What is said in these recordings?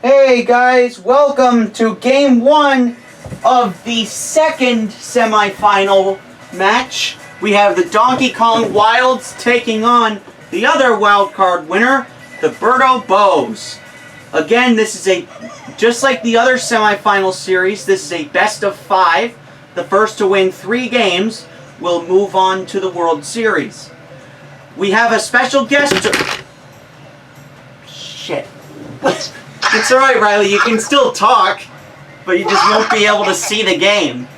Hey guys, welcome to game one of the second semifinal match. We have the Donkey Kong Wilds taking on the other wildcard winner, the Birdo Bows. Again, this is just like the other semifinal series, this is a best of 5. The first to win 3 games will move on to the World Series. We have a special guest. Shit. It's alright, Riley, you can still talk, but you just won't be able to see the game.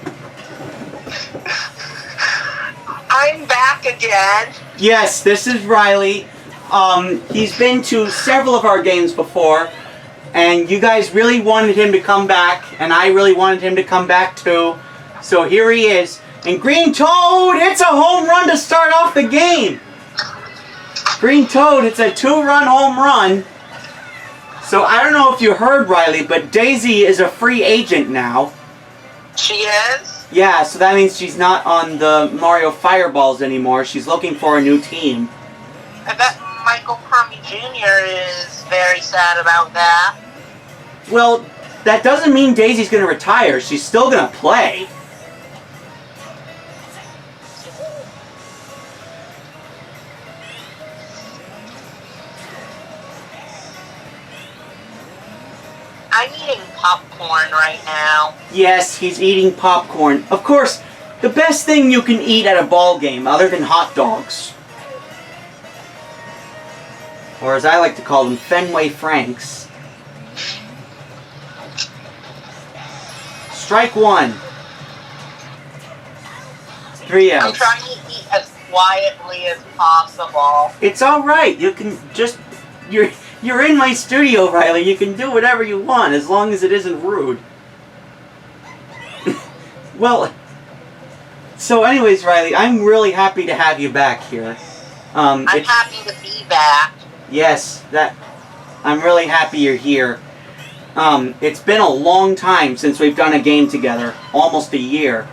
I'm back again. Yes, this is Riley. He's been to several of our games before, and you guys really wanted him to come back, and I really wanted him to come back too. So here he is. And Green Toad hits a home run to start off the game. Green Toad hits a 2-run home run. So I don't know if you heard, Riley, but Daisy is a free agent now. She is? Yeah, so that means she's not on the Mario Fireballs anymore. She's looking for a new team. I bet Michael Crummy Jr. is very sad about that. Well, that doesn't mean Daisy's going to retire. She's still going to play. I'm eating popcorn right now. Yes, he's eating popcorn. Of course, the best thing you can eat at a ball game, other than hot dogs. Or as I like to call them, Fenway Franks. Strike 1. 3 outs. I'm trying to eat as quietly as possible. It's alright. You can just... You're in my studio, Riley. You can do whatever you want, as long as it isn't rude. Well, so anyways, Riley, I'm really happy to have you back here. I'm happy to be back. Yes, I'm really happy you're here. It's been a long time since we've done a game together. Almost a year.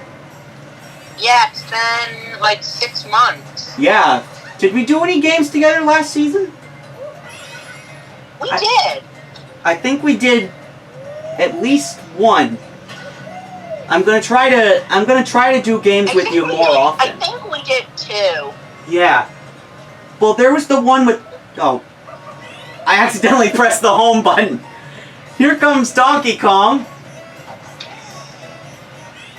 Yeah, it's been like 6 months. Yeah. Did we do any games together last season? We did. I think we did at least one. I'm gonna try to do games with you more often. I think we did 2. Yeah. Well, there was the one with... Oh. I accidentally pressed the home button. Here comes Donkey Kong.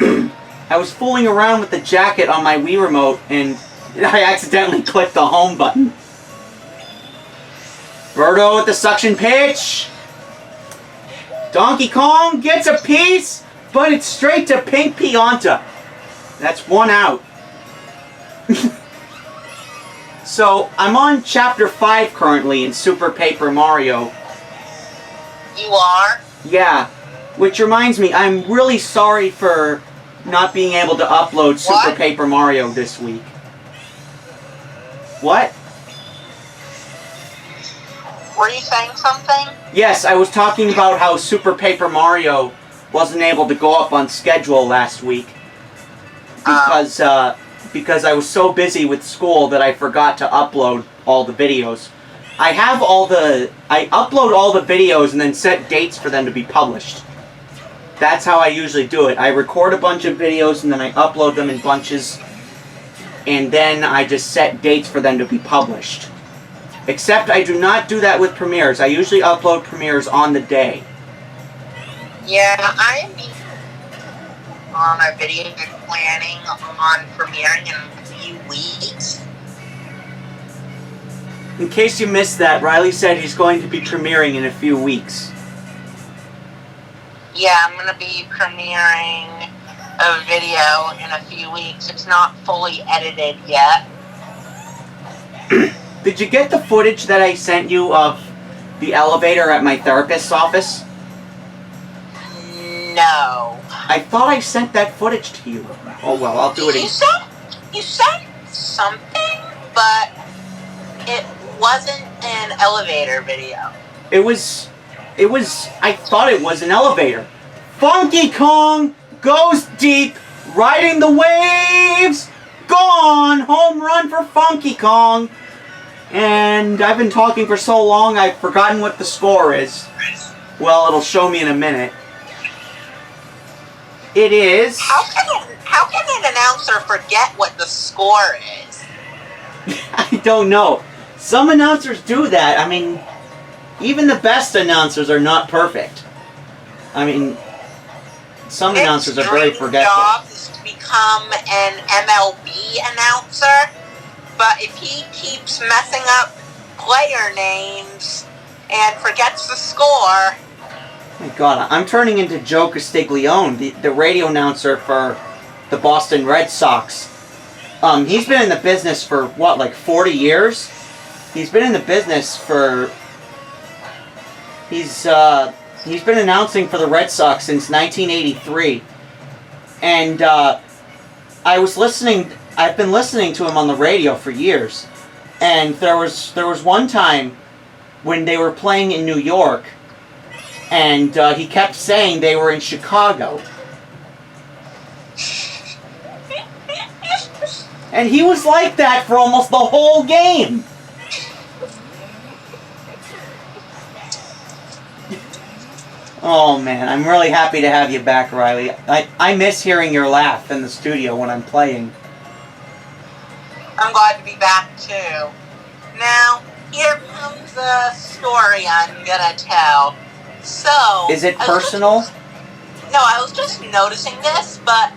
I was fooling around with the jacket on my Wii remote, and I accidentally clicked the home button. Birdo with the suction pitch. Donkey Kong gets a piece, but it's straight to Pink Pianta. That's 1 out. So, I'm on Chapter 5 currently in Super Paper Mario. You are? Yeah. Which reminds me, I'm really sorry for not being able to upload Super Paper Mario this week. What? Were you saying something? Yes, I was talking about how Super Paper Mario wasn't able to go up on schedule last week. Because I was so busy with school that I forgot to upload all the videos. I upload all the videos and then set dates for them to be published. That's how I usually do it. I record a bunch of videos and then I upload them in bunches. And then I just set dates for them to be published. Except I do not do that with premieres. I usually upload premieres on the day. Yeah, I'm on a video planning on premiering in a few weeks. In case you missed that, Riley said he's going to be premiering in a few weeks. Yeah, I'm going to be premiering a video in a few weeks. It's not fully edited yet. Did you get the footage that I sent you of the elevator at my therapist's office? No. I thought I sent that footage to you. Oh well, I'll do it again. You sent something, but it wasn't an elevator video. It was, I thought it was an elevator. Funky Kong goes deep, riding the waves, gone, home run for Funky Kong. And I've been talking for so long, I've forgotten what the score is. Well, it'll show me in a minute. It is... How can an announcer forget what the score is? I don't know. Some announcers do that. I mean, even the best announcers are not perfect. I mean, some announcers are very forgetful. His job is to become an MLB announcer, but if he keeps messing up player names and forgets the score... Oh my God, I'm turning into Joe Castiglione, the radio announcer for the Boston Red Sox. He's been in the business for, what, like 40 years? He's been in the business for... He's been announcing for the Red Sox since 1983. And I've been listening to him on the radio for years. And there was one time when they were playing in New York, and he kept saying they were in Chicago. And he was like that for almost the whole game. Oh man, I'm really happy to have you back, Riley. I miss hearing your laugh in the studio when I'm playing. I'm glad to be back too. Now, here comes a story I'm gonna tell. So... Is it personal? I was just noticing this, but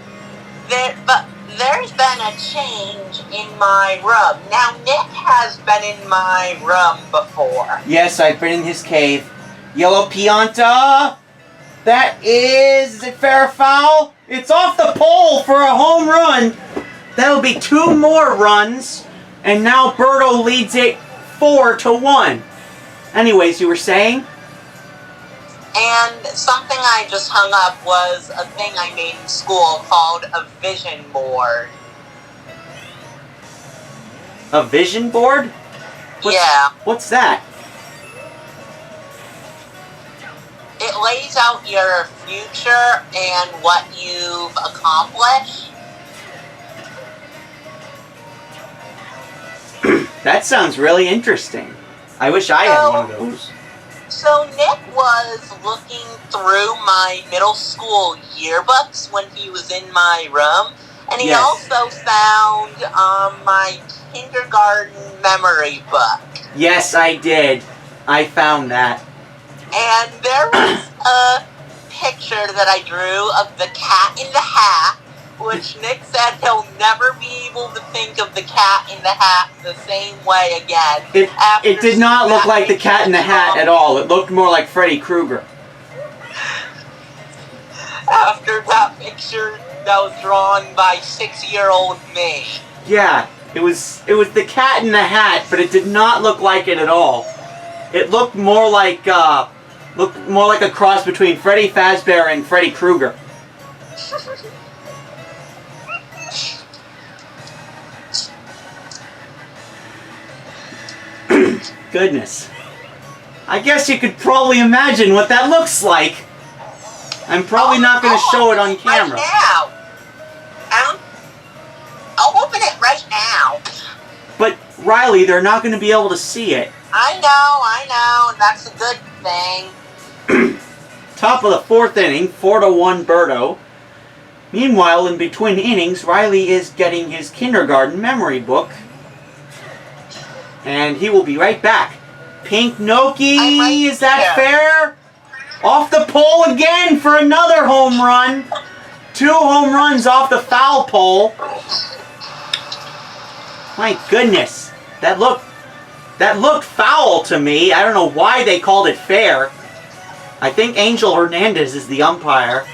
there's been a change in my room. Now, Nick has been in my room before. Yes, I've been in his cave. Yellow Pianta! That is it fair or foul? It's off the pole for a home run. That'll be 2 more runs. And now Berto leads it 4-1. Anyways, you were saying? And something I just hung up was a thing I made in school called a vision board. A vision board? Yeah. What's that? It lays out your future and what you've accomplished. That sounds really interesting. I wish I had one of those. So Nick was looking through my middle school yearbooks when he was in my room, and he also found my kindergarten memory book. Yes, I did. I found that. And there was a picture that I drew of the Cat in the Hat, which Nick said he'll never be able to think of the Cat in the Hat the same way again. It did not look like the Cat in the Hat at all. It looked more like Freddy Krueger. After that picture that was drawn by 6-year-old me. Yeah, it was the Cat in the Hat, but it did not look like it at all. It looked more like a cross between Freddy Fazbear and Freddy Krueger. Goodness. I guess you could probably imagine what that looks like. I'm probably not going to show it on camera. Right now. I'll open it right now. But, Riley, they're not going to be able to see it. I know, and that's a good thing. Top of the 4th inning, 4-1 Berto. Meanwhile, in between innings, Riley is getting his kindergarten memory book. And he will be right back. Pink Noki, is that fair? Off the pole again for another home run. 2 home runs off the foul pole. My goodness, that looked foul to me. I don't know why they called it fair. I think Angel Hernandez is the umpire.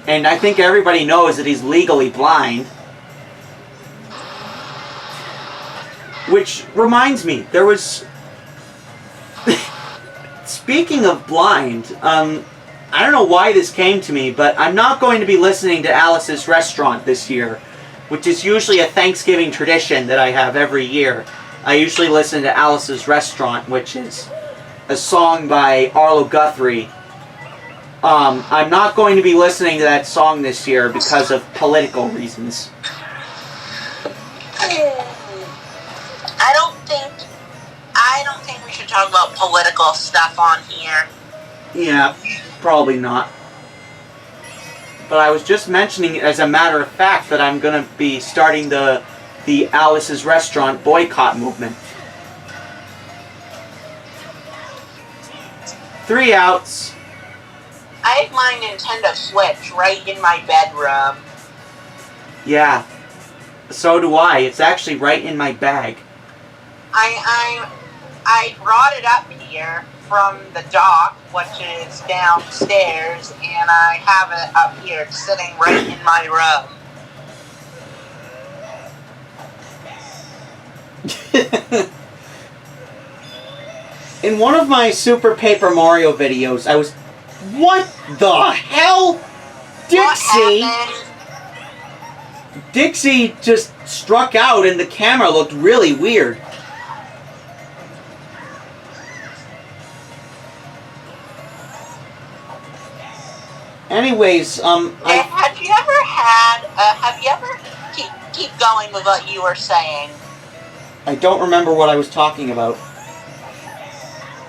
And I think everybody knows that he's legally blind. Which reminds me, there was... Speaking of blind, I don't know why this came to me, but I'm not going to be listening to Alice's Restaurant this year, which is usually a Thanksgiving tradition that I have every year. I usually listen to Alice's Restaurant, which is a song by Arlo Guthrie. I'm not going to be listening to that song this year because of political reasons. I don't think we should talk about political stuff on here. Yeah, probably not. But I was just mentioning as a matter of fact that I'm going to be starting the Alice's Restaurant boycott movement. 3 outs. I have my Nintendo Switch right in my bedroom. Yeah, so do I. It's actually right in my bag. I brought it up here from the dock, which is downstairs, and I have it up here sitting right in my room. In one of my Super Paper Mario videos, I was... What the hell? Dixie! Dixie just struck out and the camera looked really weird. Anyways, have you ever keep going with what you were saying? I don't remember what I was talking about.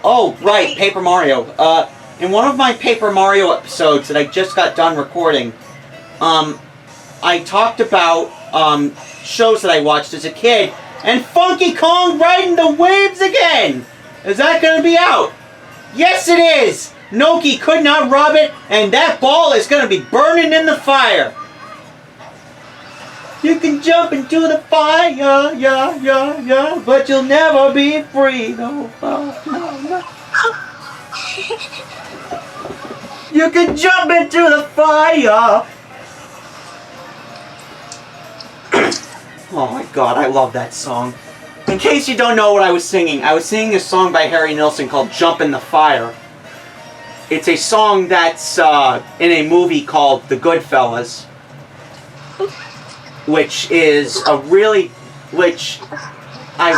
Oh, right, Paper Mario. In one of my Paper Mario episodes that I just got done recording, I talked about, shows that I watched as a kid, and Funky Kong riding the waves again! Is that gonna be out? Yes, it is! Noki could not rob it, and that ball is gonna be burning in the fire! You can jump into the fire, yeah, but you'll never be free, no. You can jump into the fire! Oh my god, I love that song. In case you don't know what I was singing a song by Harry Nilsson called Jump in the Fire. It's a song that's in a movie called The Goodfellas, which is which I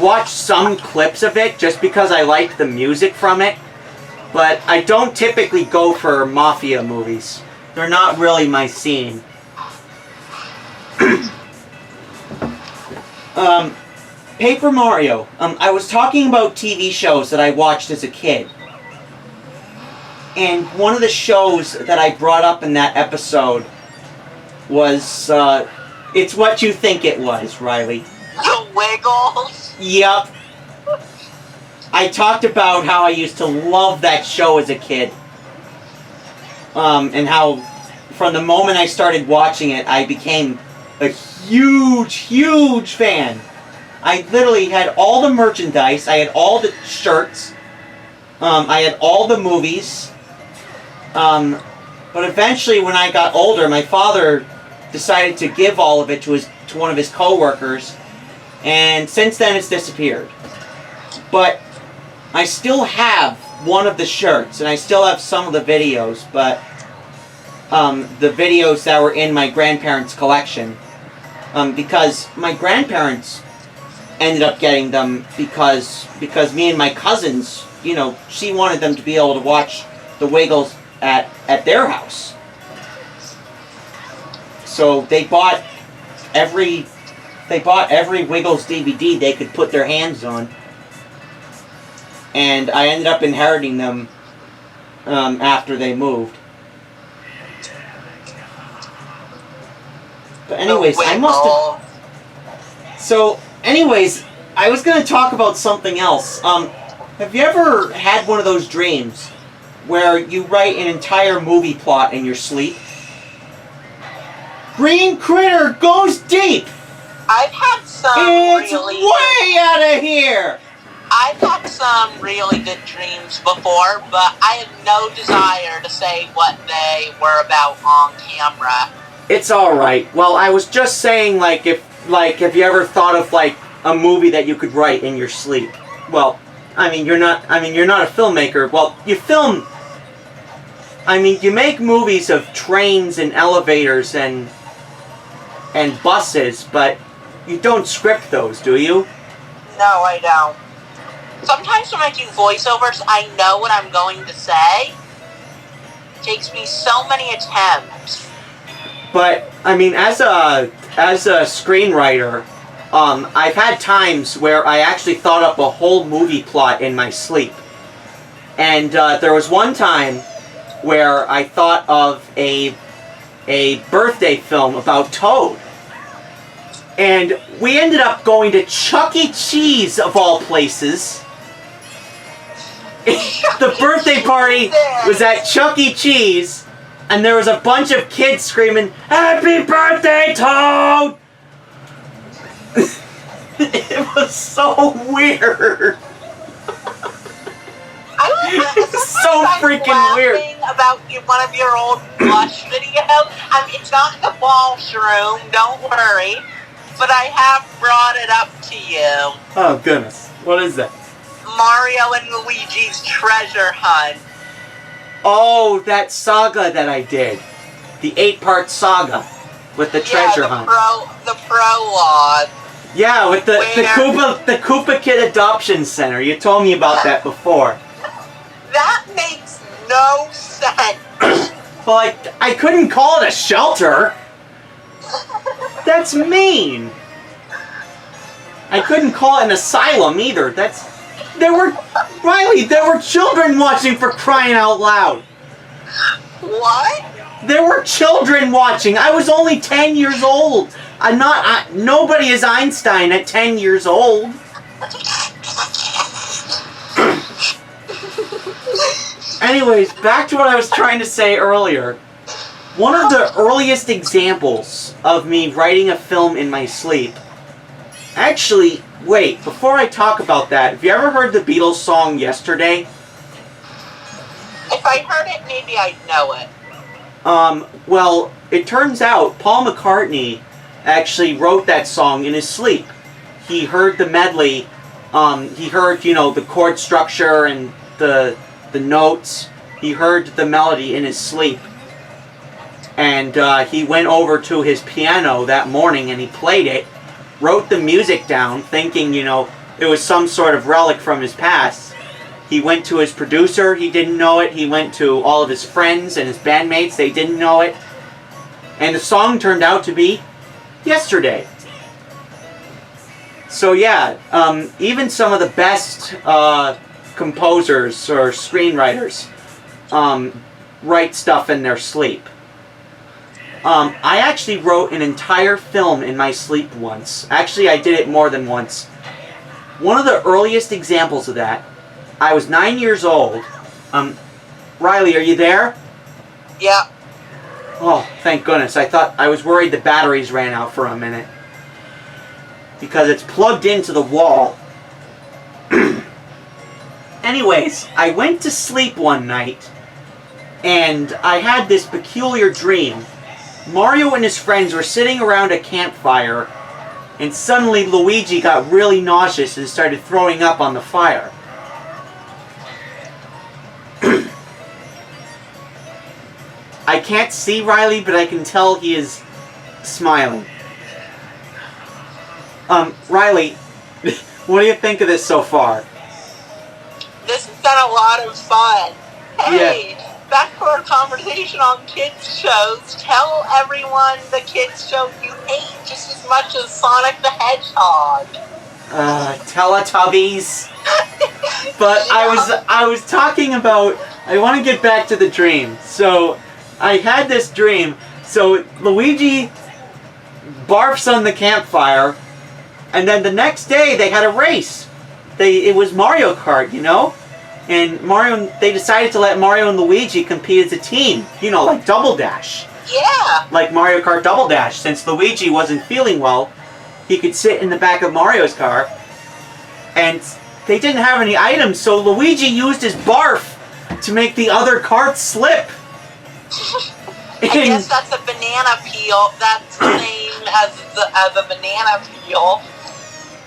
watched some clips of it just because I liked the music from it, but I don't typically go for mafia movies. They're not really my scene. Paper Mario. I was talking about TV shows that I watched as a kid. And one of the shows that I brought up in that episode was, It's What You Think It Was, Riley. The Wiggles? Yep. I talked about how I used to love that show as a kid. And how, from the moment I started watching it, I became a huge fan. I literally had all the merchandise, I had all the shirts, I had all the movies. But eventually, when I got older, my father decided to give all of it to one of his co-workers, and since then it's disappeared. But I still have one of the shirts, and I still have some of the videos, but the videos that were in my grandparents' collection, because my grandparents ended up getting them because me and my cousins, you know, she wanted them to be able to watch the Wiggles at their house. So they bought every Wiggles DVD they could put their hands on, and I ended up inheriting them after they moved. But anyways, I must have... So, anyways, I was going to talk about something else. Have you ever had one of those dreams where you write an entire movie plot in your sleep? Green Critter goes deep! I've had some It's way out of here! I've had some really good dreams before, but I have no desire to say what they were about on camera. It's alright. Well, I was just saying, have you ever thought of, a movie that you could write in your sleep? Well, you're not a filmmaker. Well, you make movies of trains and elevators and buses, but you don't script those, do you? No, I don't. Sometimes when I do voiceovers, I know what I'm going to say. It takes me so many attempts. But, as a screenwriter, I've had times where I actually thought up a whole movie plot in my sleep. And there was one time where I thought of a birthday film about Toad. And we ended up going to Chuck E. Cheese, of all places. The birthday party was at Chuck E. Cheese, and there was a bunch of kids screaming, "Happy birthday, Toad!" It was so weird. It's so freaking weird. About one of your old Blush videos. It's not in the washroom, don't worry. But I have brought it up to you. Oh, goodness. What is that? Mario and Luigi's treasure hunt. Oh, that saga that I did. The 8-part saga with the treasure hunt. The prologue. Yeah, with the Koopa Kid Adoption Center. You told me about that before. That makes no sense. Well, I couldn't call it a shelter. That's mean. I couldn't call it an asylum either. Riley, there were children watching, for crying out loud. What? There were children watching. I was only 10 years old. Nobody is Einstein at 10 years old. Anyways, back to what I was trying to say earlier. One of the earliest examples of me writing a film in my sleep. Actually, wait, before I talk about that, have you ever heard the Beatles song Yesterday? If I heard it, maybe I'd know it. Well, it turns out Paul McCartney actually wrote that song in his sleep. He heard the medley, he heard, the chord structure and the notes. He heard the melody in his sleep. And he went over to his piano that morning and he played it, wrote the music down, thinking, it was some sort of relic from his past. He went to his producer, he didn't know it. He went to all of his friends and his bandmates, they didn't know it. And the song turned out to be Yesterday. So yeah, even some of the best composers or screenwriters write stuff in their sleep. I actually wrote an entire film in my sleep once. Actually, I did it more than once. One of the earliest examples of that, I was 9 years old. Riley, are you there? Yeah. Oh, thank goodness. I was worried the batteries ran out for a minute. Because it's plugged into the wall. Anyways, I went to sleep one night, and I had this peculiar dream. Mario and his friends were sitting around a campfire, and suddenly Luigi got really nauseous and started throwing up on the fire. I can't see Riley, but I can tell he is smiling. Riley, what do you think of this so far? This has been a lot of fun. Hey, yeah. Back to our conversation on kids shows. Tell everyone the kids show you hate just as much as Sonic the Hedgehog. Teletubbies. But yeah. I was talking about, I want to get back to the dream. So I had this dream. So Luigi barfs on the campfire, and then the next day they had a race. It was Mario Kart, And they decided to let Mario and Luigi compete as a team. Like Double Dash. Yeah. Like Mario Kart Double Dash. Since Luigi wasn't feeling well, he could sit in the back of Mario's car. And they didn't have any items, so Luigi used his barf to make the other cart slip. I guess that's a banana peel. That's the same as a banana peel.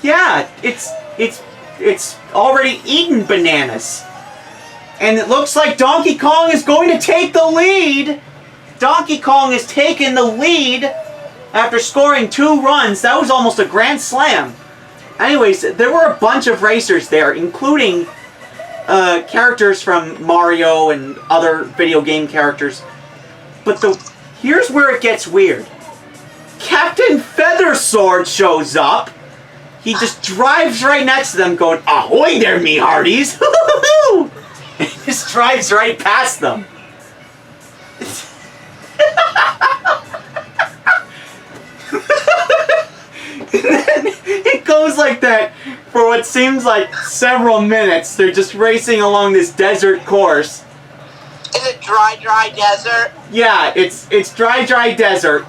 Yeah, it's already eaten bananas. And it looks like Donkey Kong is going to take the lead. Donkey Kong has taken the lead after scoring 2 runs. That was almost a grand slam. Anyways, there were a bunch of racers there, including characters from Mario and other video game characters. But here's where it gets weird. Captain Feathersword shows up. He just drives right next to them going, "Ahoy there, me hearties!" drives right past them. And then it goes like that for what seems like several minutes. They're just racing along this desert course. Is it dry desert? Yeah, it's dry desert.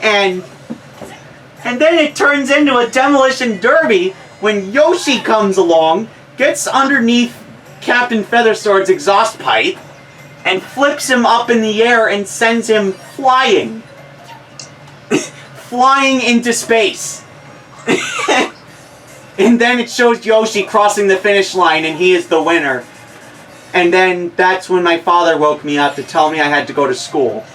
and then it turns into a demolition derby when Yoshi comes along, gets underneath Captain Feathersword's exhaust pipe, and flips him up in the air and sends him flying. Flying into space. And then it shows Yoshi crossing the finish line and he is the winner. And then that's when my father woke me up to tell me I had to go to school.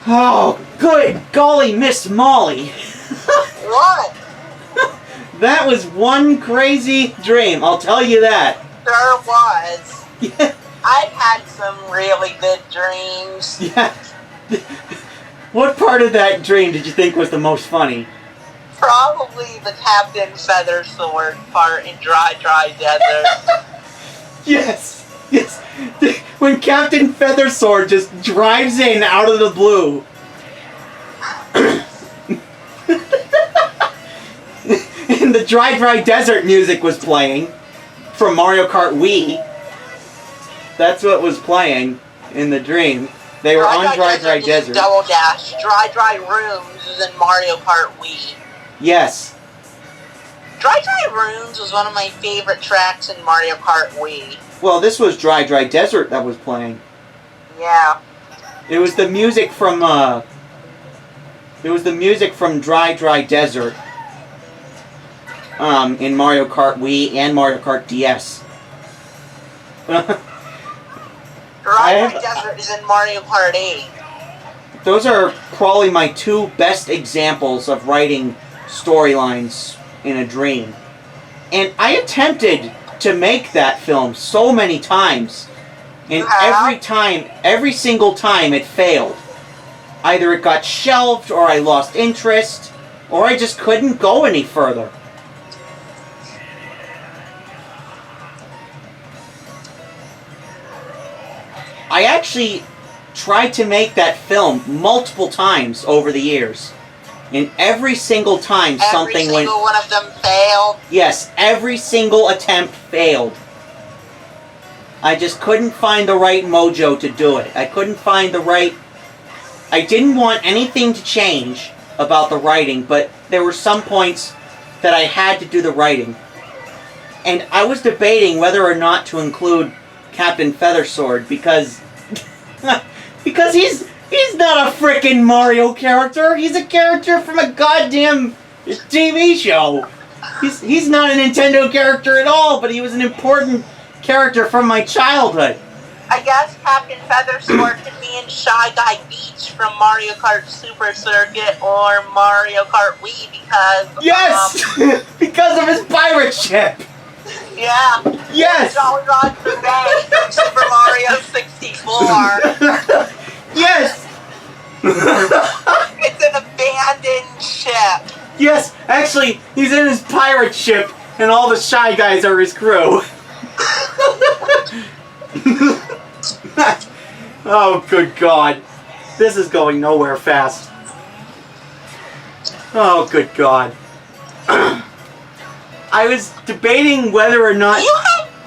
Oh, good golly, Miss Molly. What? That was one crazy dream, I'll tell you that. There was. Yeah. I've had some really good dreams. Yeah. What part of that dream did you think was the most funny? Probably the Captain Feathersword part in dry desert. Yes! Yes! When Captain Feathersword just drives in out of the blue. And the dry desert music was playing from Mario Kart Wii. That's what was playing in the dream. They were on dry desert. Double Dash. Dry Rooms is in Mario Kart Wii. Yes. Dry Rooms was one of my favorite tracks in Mario Kart Wii. Well, this was dry desert that was playing. Yeah. It was the music from dry desert. In Mario Kart Wii and Mario Kart DS. Dry Desert is in Mario Kart 8. Those are probably my two best examples of writing storylines in a dream. And I attempted to make that film so many times. And every single time it failed. Either it got shelved, or I lost interest, or I just couldn't go any further. I actually tried to make that film multiple times over the years. And every single time something went... Every single one of them failed? Yes, every single attempt failed. I just couldn't find the right mojo to do it. I couldn't find the right... I didn't want anything to change about the writing, but there were some points that I had to do the writing. And I was debating whether or not to include Captain Feathersword because he's not a frickin' Mario character. He's a character from a goddamn TV show. He's not a Nintendo character at all, but he was an important character from my childhood. I guess Captain Feathersword could be in Shy Guy Beach from Mario Kart Super Circuit or Mario Kart Wii because... Yes! Because of his pirate ship! Yeah. Yes! Jolly Roger Bay from Super Mario 64. Yes! It's an abandoned ship. Yes, actually, he's in his pirate ship, and all the Shy Guys are his crew. Oh, good God. This is going nowhere fast. Oh, good God. I was debating whether or not...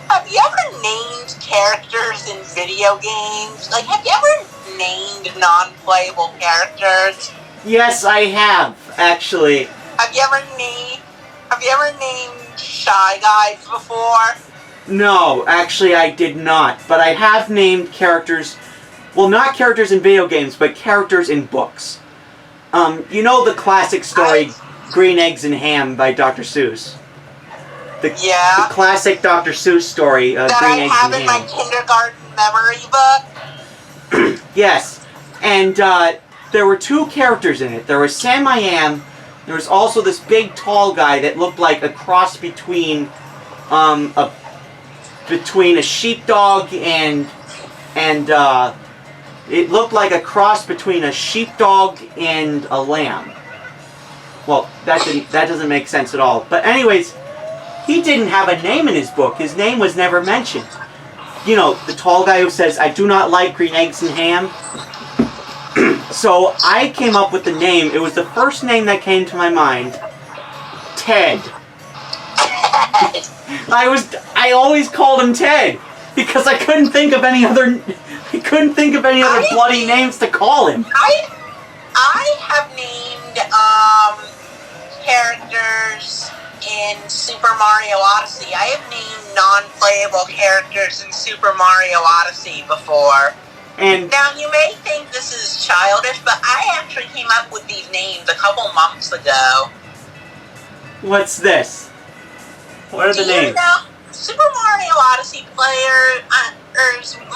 Have you ever named characters in video games? Like, have you ever named non-playable characters? Yes, I have, actually. Have you ever named Shy Guys before? No, actually I did not. But I have named characters... Well, not characters in video games, but characters in books. You know the classic story, Green Eggs and Ham by Dr. Seuss? The classic Dr. Seuss story, Green Eggs and Ham. That I have in my kindergarten memory book? Yes. And there were two characters in it. There was Sam I Am. There was also this big tall guy that looked like a cross between a sheepdog and it looked like a cross between a sheepdog and a lamb. Well, that doesn't make sense at all. But anyways, he didn't have a name in his book. His name was never mentioned. You know, the tall guy who says, "I do not like green eggs and ham." So I came up with the name. It was the first name that came to my mind. Ted. I always called him Ted because I couldn't think of any other bloody names to call him. I have named characters in Super Mario Odyssey. I have named non-playable characters in Super Mario Odyssey before. And now you may think this is childish, but I actually came up with these names a couple months ago. What's this? What are the names? You know, Super Mario Odyssey players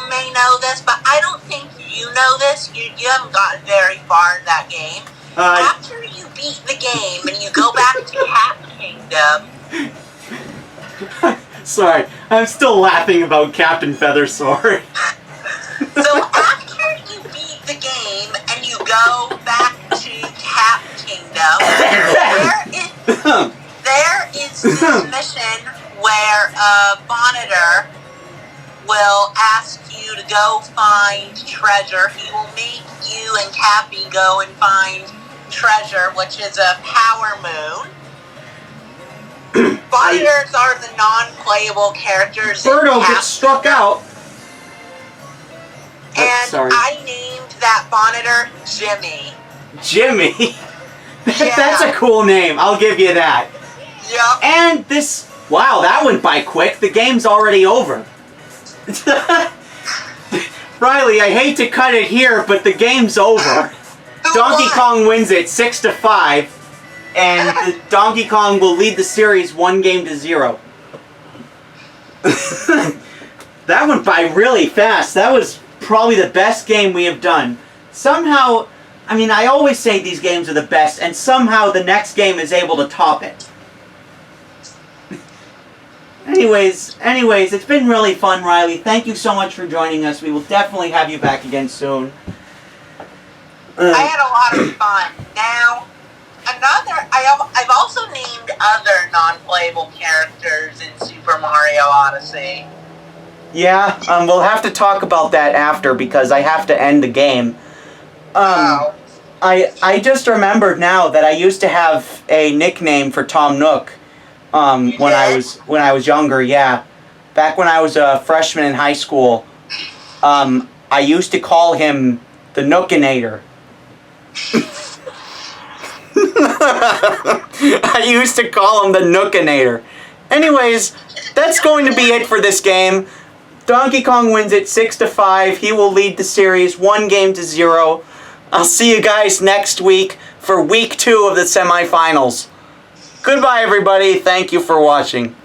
may know this, but I don't think you know this. You haven't gotten very far in that game. After you beat the game and you go back to Cap Kingdom... Sorry, I'm still laughing about Captain Feathersword. So after you beat the game and you go back to Cap Kingdom, there is this mission where a monitor will ask you to go find treasure. He will make you and Cappy go and find treasure, which is a power moon. Monitors are the non-playable characters. Birdo gets struck out. And I named that monitor Jimmy. Jimmy? That's a cool name. I'll give you that. Yep. And this... Wow, that went by quick. The game's already over. Riley, I hate to cut it here, but the game's over. Donkey Kong wins it 6-5, and Donkey Kong will lead the series 1-0. That went by really fast. That was probably the best game we have done. Somehow, I mean, I always say these games are the best, and somehow the next game is able to top it. Anyways, it's been really fun, Riley. Thank you so much for joining us. We will definitely have you back again soon. I had a lot of fun. Now, I've also named other non-playable characters in Super Mario Odyssey. Yeah, we'll have to talk about that after because I have to end the game. I just remembered now that I used to have a nickname for Tom Nook. When I was younger, yeah. Back when I was a freshman in high school, I used to call him the Nookinator. I used to call him the Nookinator. Anyways, that's going to be it for this game. Donkey Kong wins it 6-5. He will lead the series 1-0. I'll see you guys next week for week 2 of the semifinals. Goodbye, everybody. Thank you for watching.